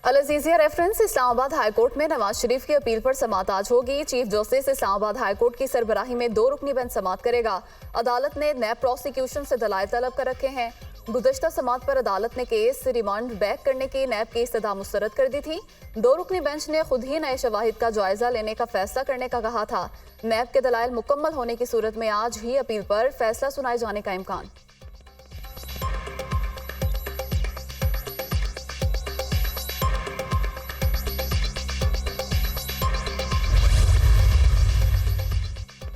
अल Azizia reference Islamabad high court में नवाज शरीफ की appeal पर समाअत आज होगी। चीफ जस्टिस इस्लामाबाद हाईकोर्ट की सरबराही में 2 रुकनी बेंच समाअत करेगा। अदालत ने नैब प्रोसिक्यूशन से दलाइल तलब कर रखे हैं। गुज़श्ता समाअत पर अदालत ने केस रिमांड बैक करने की नैब की इस्तदा मुस्तरद कर दी थी। 2 रुकनी बेंच ने खुद ही नए शवाहिद का जायजा लेने का फैसला करने का कहा था। नैब के दलाइल मुकम्मल होने की सूरत में आज ही अपील पर फैसला सुनाए जाने का इम्कान।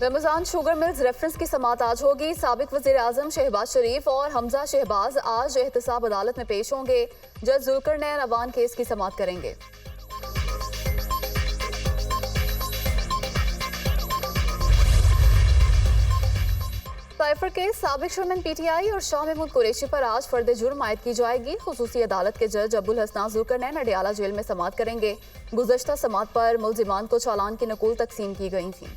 रमजान शुगर मिल्स रेफरेंस की समाअत आज होगी। साबिक वज़ीर आज़म शहबाज शरीफ और हमजा शहबाज आज एहतसाब अदालत में पेश होंगे। जज जुल्करनैन अवान केस की समाअत करेंगे। साइफर केस साबिक चेयरमैन PTI और शाह महमूद कुरैशी पर आज फर्द जुर्म आयद की जाएगी। खुसूसी अदालत के जज अबुल हसनान जुल्करनैन अडियाला जेल में समाअत करेंगे। गुज़श्ता समाअत पर मुल्जिमान को चालान की नकूल तकसीम की गई थी।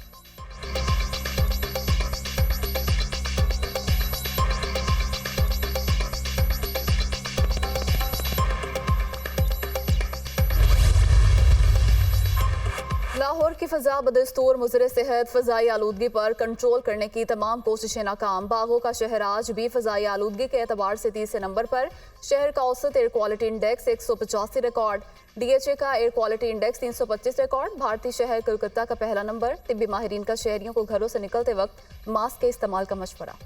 लाहौर की फ़ज़ा बदस्तूर मुज़र सेहत फ़ज़ाई आलूदगी पर कंट्रोल करने की तमाम कोशिशें नाकाम। बागों का शहर आज भी फ़ज़ाई आलूदगी के एतबार से तीसरे नंबर पर। शहर का औसत air quality index 185 record. DHA का एयर क्वालिटी इंडेक्स 325 रिकॉर्ड। भारतीय शहर कोलकाता का पहला नंबर। तिब्बी माहिरीन का शहरियों को घरों से निकलते वक्त मास्क के इस्तेमाल का मशवरा।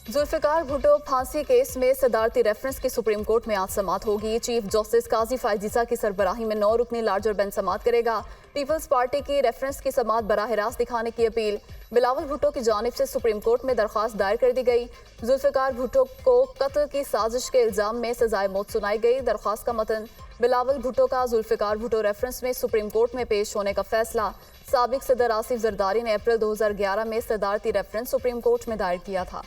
जुल्फ़िकार भुट्टो फांसी केस में सदारती रेफरेंस की सुप्रीम कोर्ट में आज समाअत होगी। चीफ जस्टिस काजी फायजीसा की सरबराही में 9 रुकनी लार्जर बेंच समाअत करेगा। पीपल्स पार्टी की रेफरेंस की समाअत बराह रास्त दिखाने की अपील बिलावल भुट्टो की जानिब से सुप्रीम कोर्ट में दरख्वास्त दायर कर दी गई। जुल्फ़िकार भुट्टो को कत्ल की साजिश के इल्जाम में सजाए मौत सुनाई गई। दरख्वास्त का मतन बिलावल भुट्टो का जुल्फ़िकार भुट्टो रेफरेंस में सुप्रीम कोर्ट में पेश होने का फैसला। साबिक सदर आसिफ जरदारी ने अप्रैल 2011 में सदारती रेफरेंस सुप्रीम कोर्ट में दायर किया था।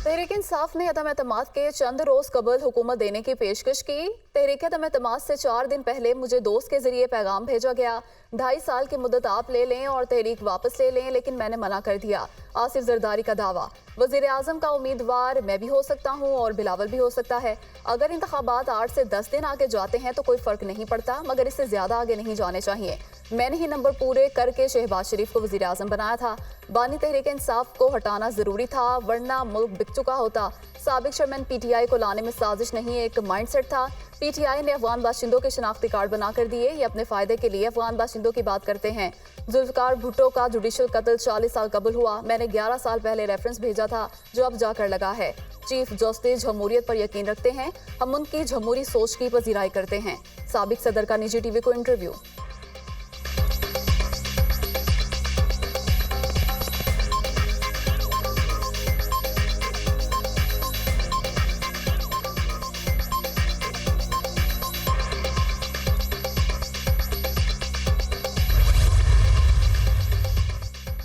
तहरीक इंसाफ ने अदम एतमाद के चंद रोज कबल हुकूमत देने की पेशकश की। तहरीक अदम एतमाद से 4 दिन पहले मुझे दोस्त के जरिए पैगाम भेजा गया, 2.5 साल की मुद्दत आप ले लें और तहरीक वापस ले लें, लेकिन मैंने मना कर दिया। आसिफ जरदारी का दावा। वजीर आजम का उम्मीदवार मैं भी हो सकता हूँ और बिलावल भी हो सकता है। अगर इंतखाबात 8 से 10 दिन आगे जाते हैं तो कोई फर्क नहीं पड़ता, मगर इससे ज्यादा आगे नहीं जाने चाहिए। मैंने ही नंबर पूरे करके शहबाज शरीफ को वजीर आजम बनाया था। बानी तहरीक इंसाफ को हटाना जरूरी था, वरना मुल्क बिक चुका होता। साबिक चेयरमैन PTI को लाने में साजिश नहीं, एक माइंडसेट था। PTI ने अफगान बाशिंदों के शनाख्ती कार्ड बनाकर दिए। ये अपने फायदे के लिए अफगान बाशिंदों की बात करते हैं। जुल्फ़िकार भुट्टो का जुडिशल कत्ल 40 साल कबल हुआ। मैंने 11 साल पहले रेफरेंस भेजा था जो अब जाकर लगा है। चीफ जस्टिस जमहूरियत पर यकीन रखते हैं, हम उनकी जमहूरी सोच की पजीराई करते हैं। साबिक सदर का निजी TV को इंटरव्यू।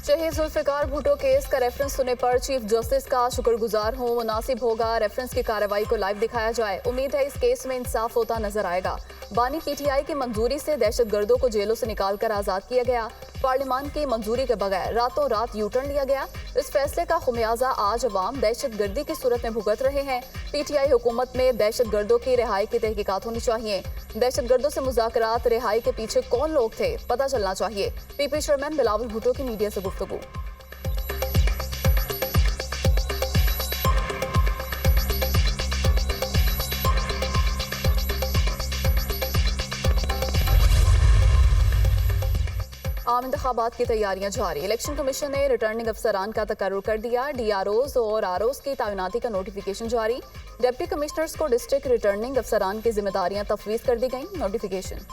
शहीद जुल्फ़िकार भुट्टो केस का रेफरेंस सुनने पर चीफ जस्टिस का शुक्रगुजार हूँ। मुनासिब होगा रेफरेंस की कार्रवाई को लाइव दिखाया जाए। उम्मीद है इस केस में इंसाफ होता नजर आएगा। बानी PTI की मंजूरी से दहशतगर्दों को जेलों से निकालकर आजाद किया गया। पार्लियामान की मंजूरी के बगैर रातों रात यूटर्न लिया गया। इस फैसले का खुमियाजा आज अवाम दहशतगर्दी की सूरत में भुगत रहे हैं। PTI हुकूमत में दहशतगर्दों की रिहाई की तहकीकात होनी चाहिए। दहशतगर्दों से मुज़ाकरात रिहाई के पीछे कौन लोग थे पता चलना चाहिए। PP चेयरमैन बिलावल भुट्टो की मीडिया से गुफ्तगू। आम इंतखाबात की तैयारियां जारी। इलेक्शन कमीशन ने रिटर्निंग अफसरान का तकर्रुर कर दिया। DROs और ROs की तैनाती का नोटिफिकेशन जारी। डिप्टी कमिश्नर्स को डिस्ट्रिक्ट रिटर्निंग अफसरान की जिम्मेदारियां तफवीज कर दी गई। नोटिफिकेशन।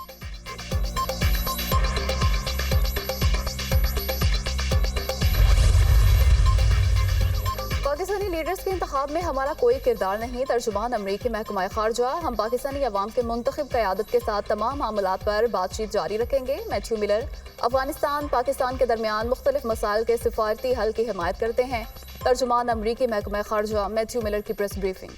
पाकिस्तानी लीडर्स के इंतखाब में हमारा कोई किरदार नहीं। तर्जुमान अमरीकी महकमा खारजा। हम पाकिस्तानी अवाम के मुंतखब क़यादत के साथ तमाम मामलात पर बातचीत जारी रखेंगे। Matthew Miller. अफगानिस्तान पाकिस्तान के दरमियान मुख्तलिफ मसाइल के सिफारती हल की हिमायत करते हैं। तर्जुमान अमरीकी महकमा खारजा मैथ्यू मिलर की प्रेस ब्रीफिंग।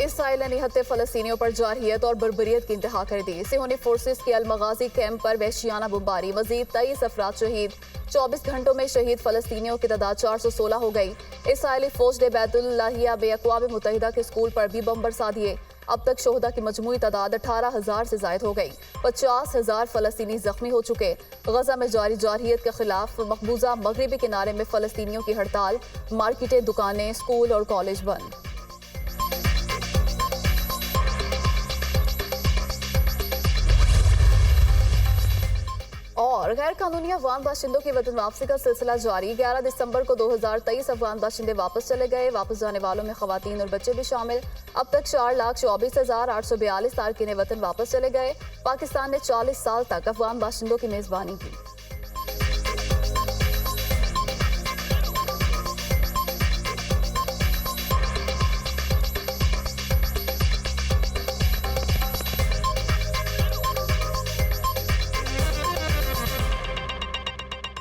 इसराइल ने निहत्ते फलस्तीनियों पर जारहियत और बर्बरियत की इंतहा कर दी। सिहोनी फोर्सेस की अल-मगाजी कैंप पर वहशियाना बमबारी, मजीद 23 अफराद शहीद। 24 घंटों में शहीद फलस्तीनियों की तादाद 416 हो गई। इसराइली फौज ने बैतुल लाहिया में अक़वाम मुत्तहिदा के स्कूल पर भी बम बरसा दिए। अब तक शोहदा की मजमूई तादाद 18,000 से जायद हो गई। 50,000 फलस्तीनी जख्मी हो चुके। गजा में जारी जारहियत के खिलाफ मकबूजा मगरबी किनारे में फलस्तीनियों की हड़ताल, मार्केटें, दुकानें, स्कूल और कॉलेज बंद। और गैर कानूनी अफगान बाशिंदों की वतन वापसी का सिलसिला जारी। 11 दिसंबर को 2023 अफगान बाशिंदे वापस चले गए। वापस जाने वालों में खवातीन और बच्चे भी शामिल। अब तक 4,24,842 तारकीन वतन वापस चले गए। पाकिस्तान ने 40 साल तक अफगान बाशिंदों की मेजबानी की।